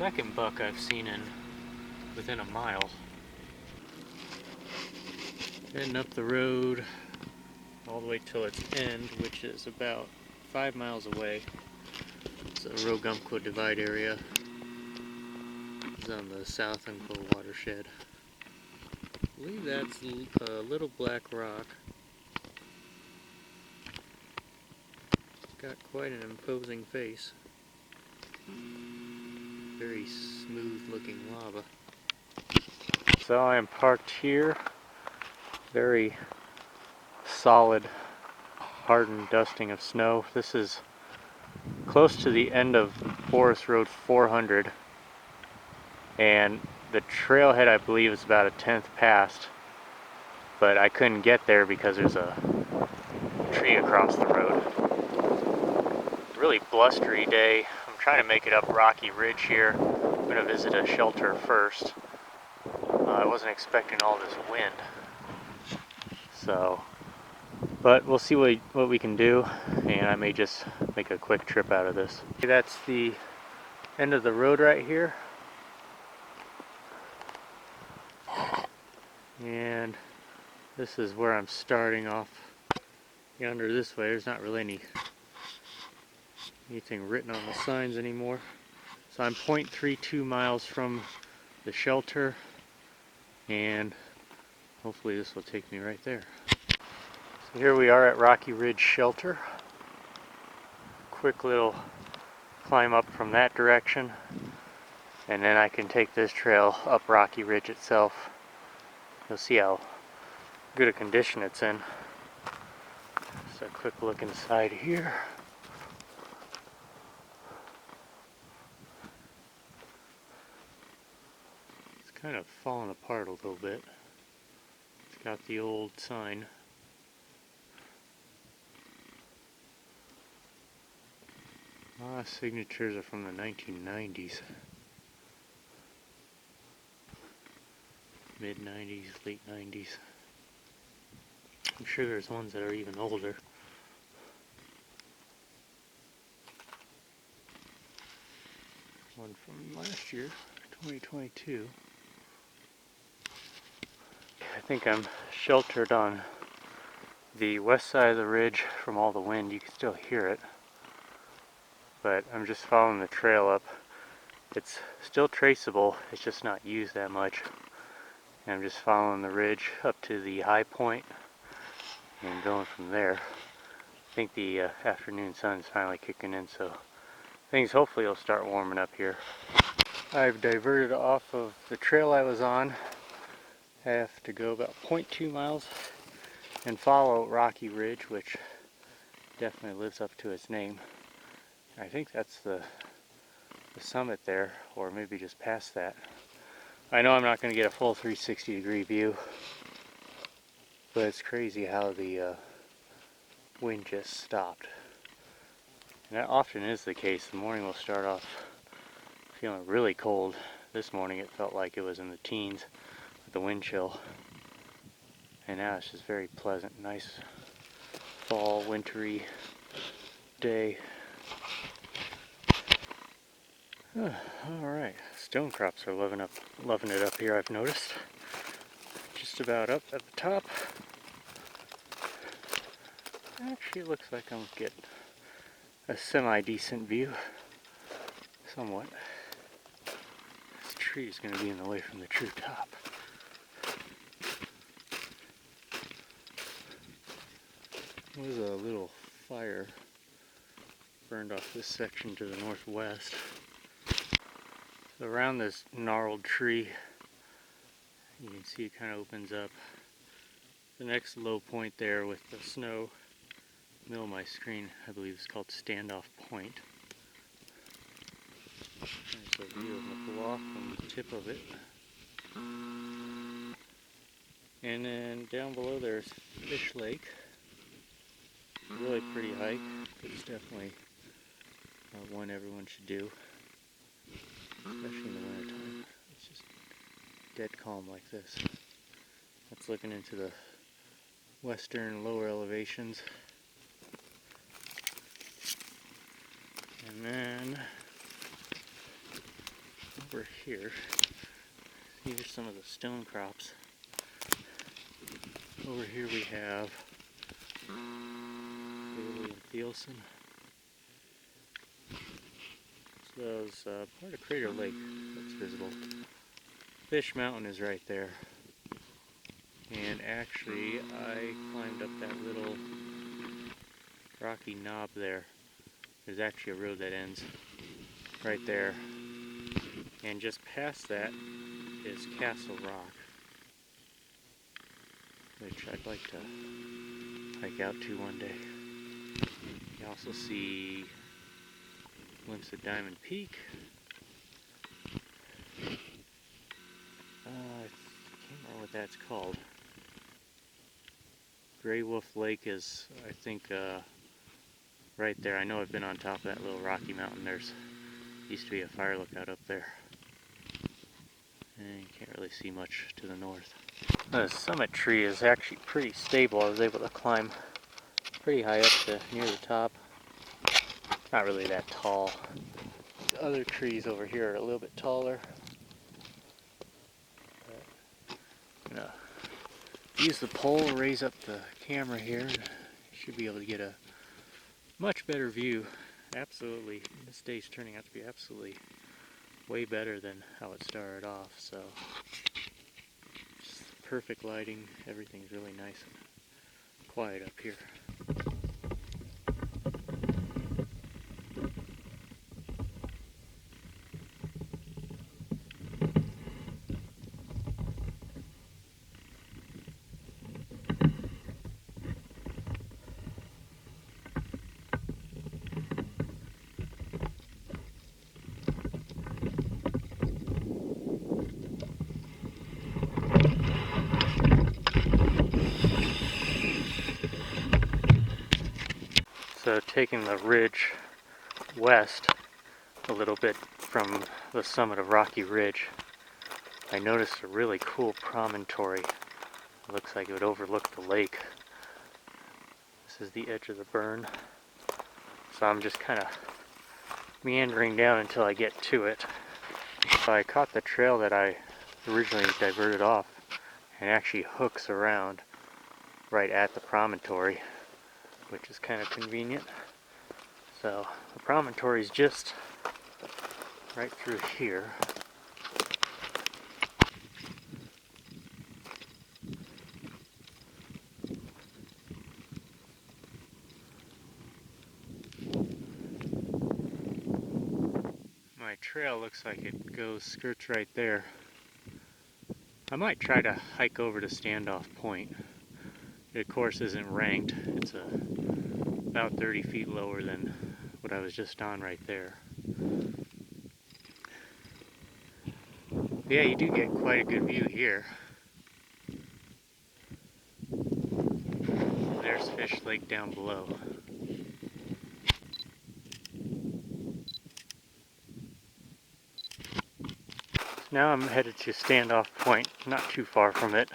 second buck I've seen in within a mile. Heading up the road all the way till its end, which is about 5 miles away. It's a Rogumco Divide area. It's on the South Umpqua watershed. I believe that's a little black rock. It's got quite an imposing face. Very smooth looking lava. So I am parked here. Very solid, hardened dusting of snow. This is close to the end of Forest Road 400, and the trailhead I believe is about a 10th past, but I couldn't get there because there's a tree across the road. Really blustery day. I'm trying to make it up Rocky Ridge here. I'm going to visit a shelter first. I wasn't expecting all this wind, but we'll see what we can do, and I may just make a quick trip out of this. That's the end of the road right here, and this is where I'm starting off yonder this way. There's not really anything written on the signs anymore. So I'm 0.32 miles from the shelter, and hopefully this will take me right there. So here we are at Rocky Ridge Shelter. Quick little climb up from that direction, and then I can take this trail up Rocky Ridge itself. You'll see how good a condition it's in. Just a quick look inside here. It's kind of fallen apart a little bit. It's got the old sign. Signatures are from the 1990s. Mid-90s, late 90s. I'm sure there's ones that are even older. One from last year, 2022. I think I'm sheltered on the west side of the ridge from all the wind. You can still hear it. But I'm just following the trail up. It's still traceable, it's just not used that much. And I'm just following the ridge up to the high point and going from there. I think the afternoon sun's finally kicking in, so things hopefully will start warming up here. I've diverted off of the trail I was on. I have to go about 0.2 miles and follow Rocky Ridge, which definitely lives up to its name. I think that's the summit there, or maybe just past that. I know I'm not going to get a full 360-degree view, but it's crazy how the wind just stopped. And that often is the case. The morning will start off feeling really cold. This morning it felt like it was in the teens with the wind chill. And now it's just very pleasant, nice fall, wintry day. Alright, stone crops are loving it up here, I've noticed. Just about up at the top. Actually, it looks like I'm getting a semi-decent view. Somewhat. This tree is going to be in the way from the true top. There was a little fire burned off this section to the northwest. So around this gnarled tree, you can see it kind of opens up. The next low point there with the snow, middle of my screen, I believe is called Standoff Point. There's a view of the bluff on the tip of it. And then down below there's Fish Lake. Really pretty hike. It's definitely one everyone should do, especially in the wintertime. It's just dead calm like this. That's looking into the western lower elevations. And then over here, these are some of the stone crops. Over here we have Bailey and Thielson. So that was part of Crater Lake that's visible. Fish Mountain is right there. And actually, I climbed up that little rocky knob there. There's actually a road that ends right there. And just past that is Castle Rock, which I'd like to hike out to one day. You also see a glimpse of Diamond Peak. I can't remember what that's called. Gray Wolf Lake is, I think, right there. I know I've been on top of that little rocky mountain. There's used to be a fire lookout up there. And you can't really see much to the north. The summit tree is actually pretty stable. I was able to climb pretty high up to near the top. Not really that tall. The other trees over here are a little bit taller. I'm gonna use the pole, raise up the camera here, and should be able to get a much better view. Absolutely, this day's turning out to be absolutely way better than how it started off. So, just perfect lighting. Everything's really nice and quiet up here. So taking the ridge west a little bit from the summit of Rocky Ridge, I noticed a really cool promontory. It looks like it would overlook the lake. This is the edge of the burn. So I'm just kind of meandering down until I get to it. So I caught the trail that I originally diverted off and actually hooks around right at the promontory, which is kind of convenient. So the promontory is just right through here. My trail looks like it goes skirts right there. I might try to hike over to Standoff Point. It of course isn't ranked. It's about 30 feet lower than what I was just on right there. Yeah, you do get quite a good view here. There's Fish Lake down below. Now I'm headed to Standoff Point, not too far from it.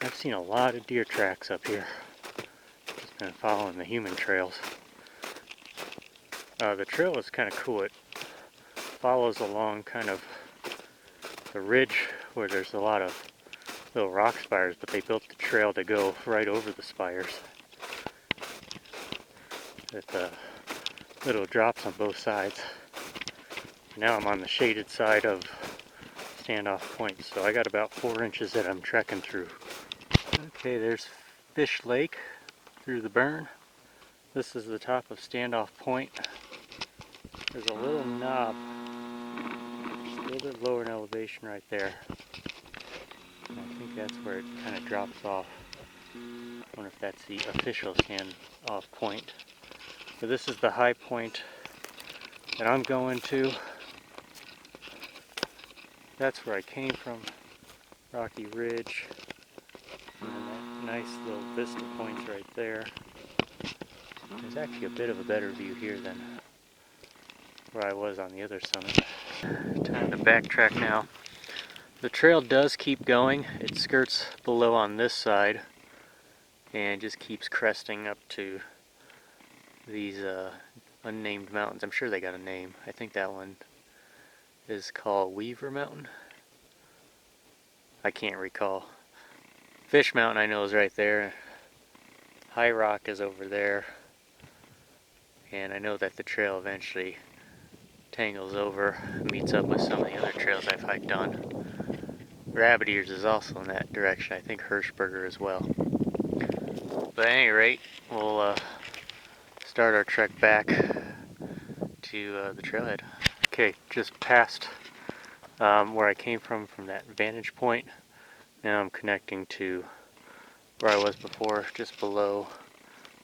I've seen a lot of deer tracks up here. Just been following the human trails. The trail is kind of cool. It follows along kind of the ridge where there's a lot of little rock spires, but they built the trail to go right over the spires. With little drops on both sides. Now I'm on the shaded side of Standoff Point, so I got about 4 inches that I'm trekking through. Okay, there's Fish Lake through the burn. This is the top of Standoff Point. There's a little knob, just a little bit lower in elevation right there. And I think that's where it kind of drops off. I wonder if that's the official Standoff Point. So this is the high point that I'm going to. That's where I came from, Rocky Ridge, and then that nice little vista points right there. There's actually a bit of a better view here than where I was on the other summit. Time to backtrack now. The trail does keep going. It skirts below on this side and just keeps cresting up to these unnamed mountains. I'm sure they got a name. I think that one is called Weaver Mountain. I can't recall. Fish Mountain I know is right there. High Rock is over there. And I know that the trail eventually tangles over, meets up with some of the other trails I've hiked on. Rabbit Ears is also in that direction. I think Hirschberger as well. But at any rate, we'll start our trek back to the trailhead. Okay, just past where I came from that vantage point. Now I'm connecting to where I was before, just below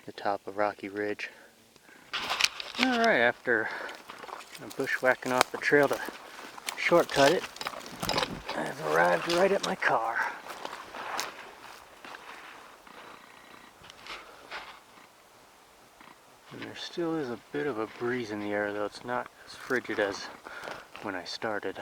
the top of Rocky Ridge. Alright, after bushwhacking off the trail to shortcut it, I've arrived right at my car. And there still is a bit of a breeze in the air, though it's not as frigid as when I started.